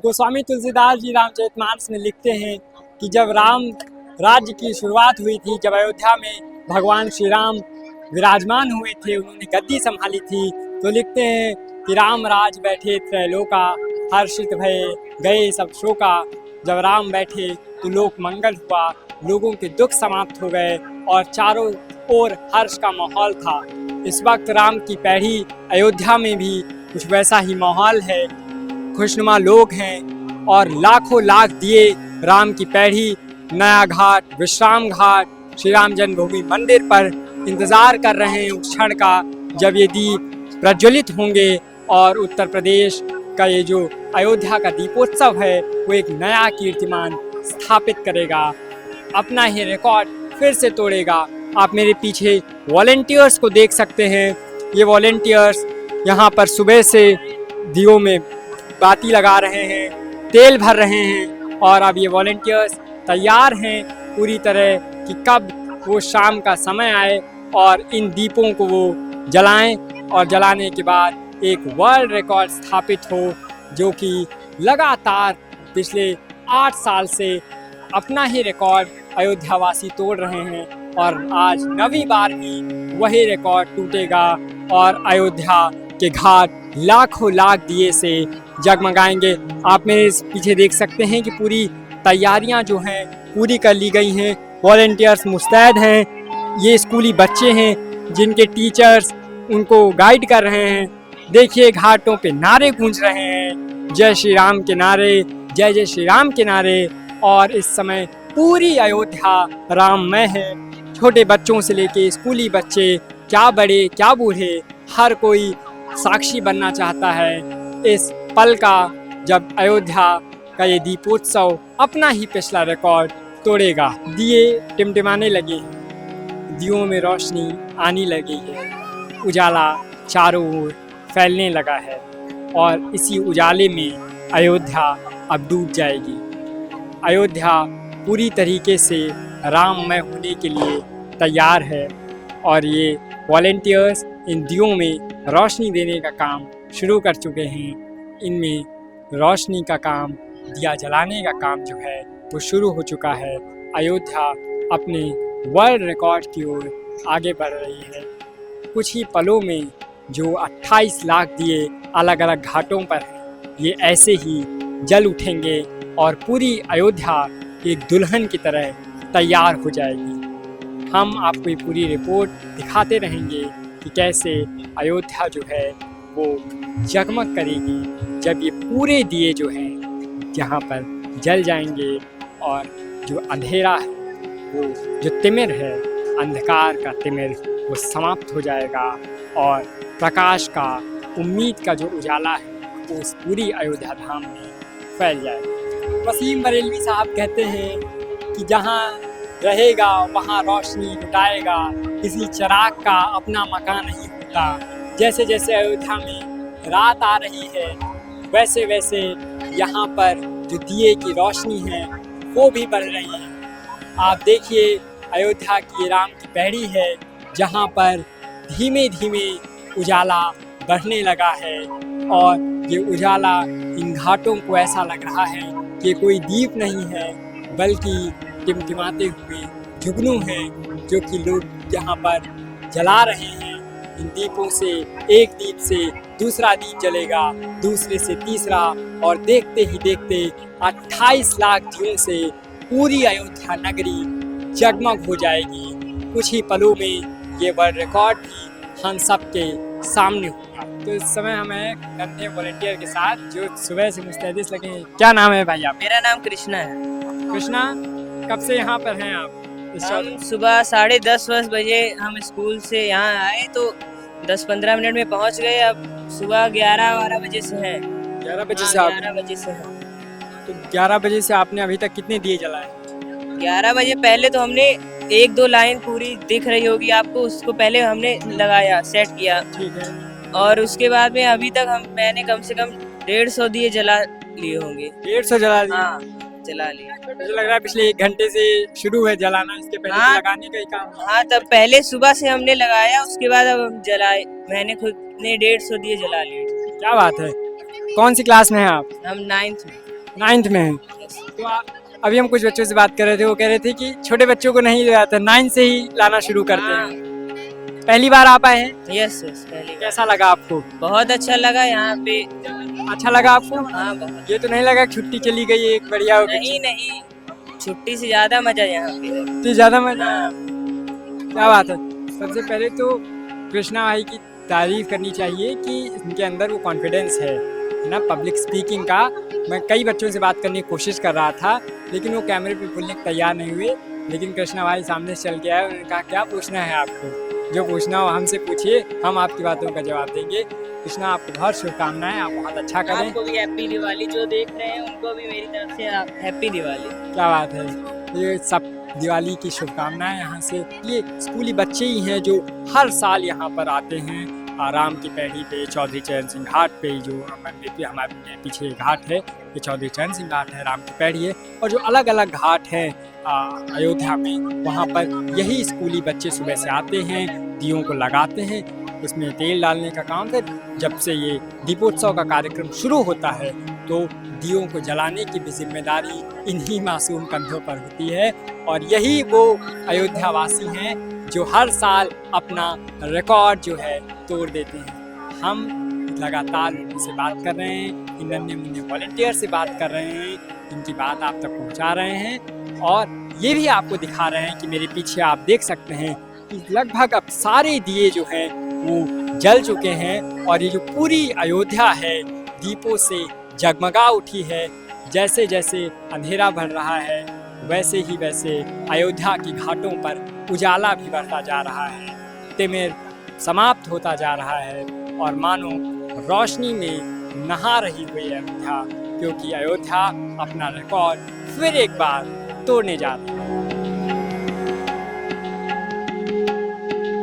गोस्वामी तुलसीदास जी रामचरितमानस में लिखते हैं कि जब राम राज्य की शुरुआत हुई थी, जब अयोध्या में भगवान श्री राम विराजमान हुए थे, उन्होंने गद्दी संभाली थी, तो लिखते हैं कि राम राज बैठे त्रैलोका, हर्षित भये गए सब शोका। जब राम बैठे तो लोक मंगल हुआ, लोगों के दुख समाप्त हो गए और चारों ओर हर्ष का माहौल था। इस वक्त राम की पैड़ी अयोध्या में भी कुछ वैसा ही माहौल है, खुशनुमा लोग हैं और लाखों लाख दिए राम की पैड़ी नया घाट, विश्राम घाट, श्री राम जन्मभूमि मंदिर पर इंतज़ार कर रहे हैं उस क्षण का जब ये दीप प्रज्वलित होंगे और उत्तर प्रदेश का ये जो अयोध्या का दीपोत्सव है वो एक नया कीर्तिमान स्थापित करेगा, अपना ही रिकॉर्ड फिर से तोड़ेगा। आप मेरे पीछे वॉलेंटियर्स को देख सकते हैं। ये वॉलेंटियर्स यहाँ पर सुबह से दियों में बाती लगा रहे हैं, तेल भर रहे हैं और अब ये वॉलेंटियर्स तैयार हैं पूरी तरह कि कब वो शाम का समय आए और इन दीपों को वो जलाएं और जलाने के बाद एक वर्ल्ड रिकॉर्ड स्थापित हो, जो कि लगातार पिछले 8 साल से अपना ही रिकॉर्ड अयोध्यावासी तोड़ रहे हैं और आज 9वीं बार भी वही रिकॉर्ड टूटेगा और अयोध्या के घाट लाखों लाख दिए से जगमगाएंगे। आप मेरे पीछे देख सकते हैं कि पूरी तैयारियां जो हैं पूरी कर ली गई हैं, वॉलेंटियर्स मुस्तैद हैं। ये स्कूली बच्चे हैं जिनके टीचर्स उनको गाइड कर रहे हैं। देखिए घाटों पे नारे गूंज रहे हैं, जय श्री राम के नारे, जय जय श्री राम के नारे। और इस समय पूरी अयोध्या राममय है, छोटे बच्चों से लेके स्कूली बच्चे, क्या बड़े क्या बूढ़े, हर कोई साक्षी बनना चाहता है इस पल का जब अयोध्या का ये दीपोत्सव अपना ही पिछला रिकॉर्ड तोड़ेगा। दिए टिमटिमाने लगे हैं, दियों में रोशनी आने लगी है, उजाला चारों ओर फैलने लगा है और इसी उजाले में अयोध्या अब डूब जाएगी। अयोध्या पूरी तरीके से राममय होने के लिए तैयार है और ये वॉलेंटियर्स इन दियों में रोशनी देने का काम शुरू कर चुके हैं। इनमें रोशनी का काम, दिया जलाने का काम जो है वो शुरू हो चुका है। अयोध्या अपने वर्ल्ड रिकॉर्ड की ओर आगे बढ़ रही है। कुछ ही पलों में जो 28 लाख दिए अलग अलग घाटों पर हैं, ये ऐसे ही जल उठेंगे और पूरी अयोध्या एक दुल्हन की तरह तैयार हो जाएगी। हम आपको ये पूरी रिपोर्ट दिखाते रहेंगे कि कैसे अयोध्या जो है वो जगमग करेगी जब ये पूरे दिए जो हैं यहाँ पर जल जाएंगे और जो अंधेरा है, वो जो तिमिर है, अंधकार का तिमिर वो समाप्त हो जाएगा और प्रकाश का, उम्मीद का जो उजाला है वो उस पूरी अयोध्या धाम में फैल जाएगा। वसीम बरेलवी साहब कहते हैं कि जहाँ रहेगा वहाँ रोशनी लुटाएगा, किसी चिराग का अपना मकान नहीं होता। जैसे जैसे अयोध्या में रात आ रही है वैसे वैसे यहाँ पर जो दिए की रोशनी है वो भी बढ़ रही है। आप देखिए अयोध्या की राम की पैड़ी है जहाँ पर धीमे धीमे उजाला बढ़ने लगा है और ये उजाला इन घाटों को ऐसा लग रहा है कि कोई दीप नहीं है बल्कि टिमटिमाते हुए जुगनू हैं जो कि लोग यहाँ पर जला रहे हैं। इन दीपों से एक दीप से दूसरा दीप जलेगा, दूसरे से तीसरा और देखते ही देखते 28 लाख दियों से पूरी अयोध्या नगरी जगमग हो जाएगी। कुछ ही पलों में ये वर्ल्ड रिकॉर्ड भी हम सबके सामने होगा। तो इस समय हमें नन्हे वॉलेंटियर के साथ जो सुबह से मुस्तैदिस लगे हैं। क्या नाम है भाई आप? मेरा नाम कृष्णा है। कृष्णा, कब से यहाँ पर हैं आप? हम सुबह 10:30 बजे हम स्कूल से यहाँ आए तो 10-15 मिनट में पहुँच गए। अब सुबह 11-12 बजे से है। 11 बजे से आप? 11 बजे से है। तो 11 बजे से आपने अभी तक कितने दिए जलाए? 11 बजे पहले तो हमने 1-2 लाइन पूरी दिख रही होगी आपको, उसको पहले हमने लगाया, सेट किया। ठीक है। और उसके बाद में अभी तक मैंने कम से कम 150 दिए जला लिए होंगे। 150 जला लिए? हाँ, जला लिए। मुझे लग रहा है पिछले 1 घंटे से शुरू है जलाना, इसके पहले हाँ, लगाने का ही काम। हाँ, तब पहले सुबह से हमने लगाया, उसके बाद अब हम जलाए। मैंने खुद ने 150 दिए जला लिए। क्या बात है। कौन सी क्लास में हैं आप? हम 9th में। 9th में हैं। तो अभी हम कुछ बच्चों से बात कर रहे थे, वो कह रहे थे कि छोटे बच्चों को नहीं ले जाते, 9 से ही लाना शुरू करते हैं। पहली बार आप आए हैं, यस यस, पहली बार। कैसा लगा आपको? बहुत अच्छा लगा यहाँ पे। अच्छा लगा आपको? हाँ बहुत। ये तो नहीं लगा कि छुट्टी चली गई एक बढ़िया हो गई? नहीं नहीं, छुट्टी से ज्यादा मजा यहाँ पे है। इतनी ज्यादा मजा, हाँ। क्या बात है। सबसे पहले तो कृष्णा भाई की तारीफ करनी चाहिए कि इनके अंदर वो कॉन्फिडेंस है ना, पब्लिक स्पीकिंग का। मैं कई बच्चों से बात करने की कोशिश कर रहा था, लेकिन वो कैमरे पे बोलने को तैयार नहीं हुए। लेकिन कृष्णा भाई सामने से चल के आए, उन्होंने कहा क्या पूछना है आपको, जो पूछना हो हमसे पूछिए, हम आपकी बातों का जवाब देंगे। कृष्णा, आपको बहुत शुभकामनाएं, आप बहुत अच्छा करें। आपको भी हैप्पी दिवाली, जो देख रहे हैं उनको भी मेरी तरफ से हैप्पी दिवाली। क्या बात है, ये सब दिवाली की शुभकामनाएं यहाँ से। ये स्कूली बच्चे ही हैं जो हर साल यहाँ पर आते हैं, राम की पैड़ी पे, चौधरी चरण सिंह घाट पे, जो हमारे पीछे घाट है, ये चौधरी चरण सिंह घाट है, राम की पैड़ी है, और जो अलग अलग घाट हैं अयोध्या में, वहाँ पर यही स्कूली बच्चे सुबह से आते हैं, दियों को लगाते हैं, उसमें तेल डालने का काम है। जब से ये दीपोत्सव का कार्यक्रम शुरू होता है तो दियों को जलाने की भी जिम्मेदारी इन्हीं मासूम कंधों पर होती है, और यही वो अयोध्या वासी हैं जो हर साल अपना रिकॉर्ड जो है तोड़ देते हैं। हम लगातार उनसे बात कर रहे हैं, इन नन्हे मुन्ने वॉलंटियर से बात कर रहे हैं, इनकी बात आप तक पहुंचा रहे हैं, और ये भी आपको दिखा रहे हैं कि मेरे पीछे आप देख सकते हैं कि लगभग अब सारे दिए जो हैं वो जल चुके हैं, और ये जो पूरी अयोध्या है दीपों से जगमगा उठी है। जैसे जैसे अंधेरा बढ़ रहा है, वैसे ही वैसे अयोध्या की घाटों पर उजाला भी बढ़ता जा रहा है, तिमिर समाप्त होता जा रहा है, और मानो रोशनी में नहा रही हुई है अयोध्या, क्योंकि अयोध्या अपना रिकॉर्ड फिर एक बार तोड़ने जा रही है।